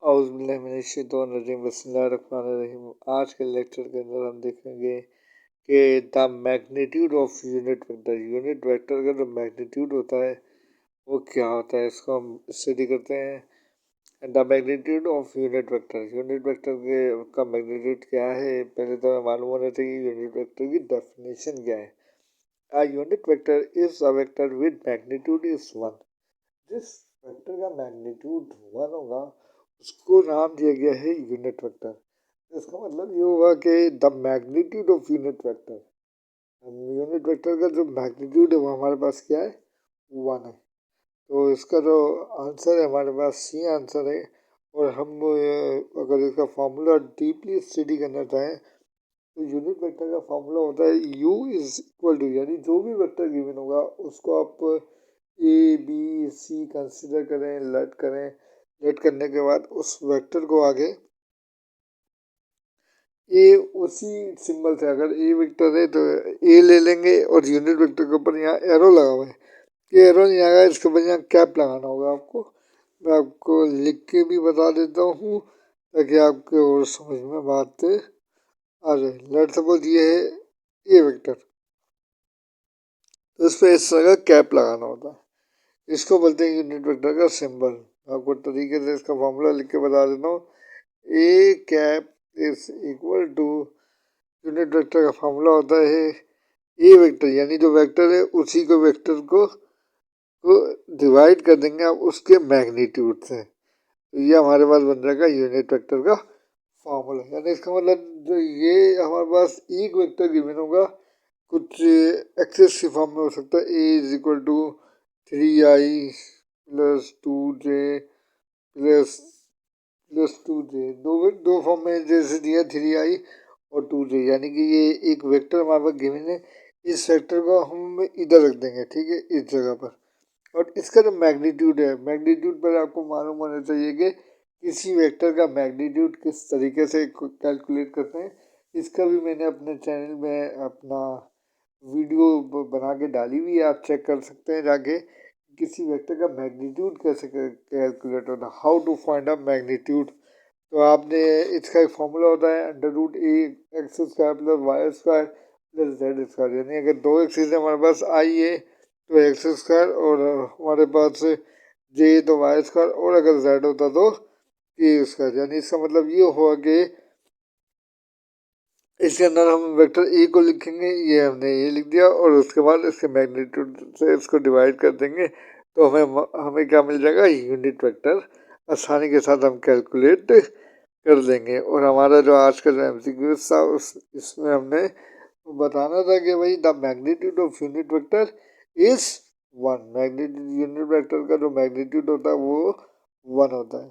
बिस्मिल्लाहिर्रहमानिर्रहीम। आज के लेक्चर के अंदर हम देखेंगे कि the magnitude of unit vector. Unit vector का जो मैग्नीट्यूड होता है वो क्या होता है, इसको हम स्टडी करते हैं। The magnitude of unit vector. Unit vector के का मैग्नीट्यूड क्या है, पहले तो हमें मालूम होना चाहिए यूनिट वेक्टर की डेफिनेशन क्या है। A unit vector is a vector with magnitude is one. जिस वेक्टर का मैग्नीट्यूड वन होगा उसको नाम दिया गया है यूनिट वेक्टर। इसका मतलब ये होगा कि the magnitude of unit vector, unit vector का जो मैग्नीट्यूड है वो हमारे पास क्या है, वन है। तो इसका जो आंसर है हमारे पास सी आंसर है। और हम अगर इसका फॉर्मूला डीपली स्टडी करना चाहें तो यूनिट वेक्टर का फॉर्मूला होता है u इज इक्वल टू, यानी जो भी वेक्टर गिवन होगा उसको आप ए बी सी कंसिडर करें, लेट करें। लेट करने के बाद उस वेक्टर को आगे ए उसी सिंबल से, अगर ए वेक्टर है तो ए ले लेंगे और यूनिट वेक्टर के ऊपर यहाँ एरो लगा हुआ है, ये एरो नहीं आएगा, इसके ऊपर यहाँ कैप लगाना होगा आपको। मैं आपको लिख के भी बता देता हूँ ताकि आपके और समझ में बात आ जाए। लेट सपोज ये है ए वेक्टर, तो इस पर इस तरह का कैप लगाना होता है। इसको बोलते हैं यूनिट वेक्टर का सिंबल। आपको तरीके से इसका फॉर्मूला लिख के बता देता हूँ। A cap is equal to, unit vector का फॉर्मूला होता है ए वेक्टर, यानी जो वेक्टर है उसी को वेक्टर को डिवाइड कर देंगे आप उसके मैग्नीट्यूड से, तो ये हमारे पास बन जाएगा यूनिट वेक्टर का फॉर्मूला। यानी इसका मतलब जो ये हमारे पास एक वेक्टर गिवन होगा, कुछ एक्सेस की फॉर्म में हो सकता है। A is equal to 3i plus 2j plus plus 2j, दो फॉर्म में जैसे दिया 3i और 2j, यानी कि ये एक वेक्टर हमारे पास गिवन है। इस वेक्टर को हम इधर रख देंगे, ठीक है, इस जगह पर। और इसका जो मैग्नीट्यूड है, मैग्नीट्यूड पर आपको मालूम होना चाहिए कि किसी वेक्टर का मैग्नीट्यूड किस तरीके से कैलकुलेट करते हैं। इसका भी मैंने अपने चैनल में अपना वीडियो बना के डाली हुई है, आप चेक कर सकते हैं जाके। किसी वेक्टर का मैग्नीट्यूड कैसे कैलकुलेट होता है, how to find a magnitude. तो आपने इसका एक फॉर्मूला होता है √a X square plus Y square plus Z square. यानी अगर दो एक्सिस है हमारे पास आई है तो एक्स स्क्वायर, और हमारे पास जे तो वाई स्क्वायर, और अगर जेड होता तो ए स्क्वायर। यानी इसका मतलब ये हुआ कि इसके अंदर हम वेक्टर ए को लिखेंगे, ये हमने ए लिख दिया, और उसके बाद इसके मैग्नीट्यूड से इसको डिवाइड कर देंगे तो हमें क्या मिल जाएगा, यूनिट वेक्टर। आसानी के साथ हम कैलकुलेट कर देंगे। और हमारा जो आज का जो एमसीक्यू था इसमें हमने बताना था कि भाई the magnitude of unit vector is one. Magnitude unit vector का जो मैग्नीट्यूड होता है वो वन होता है।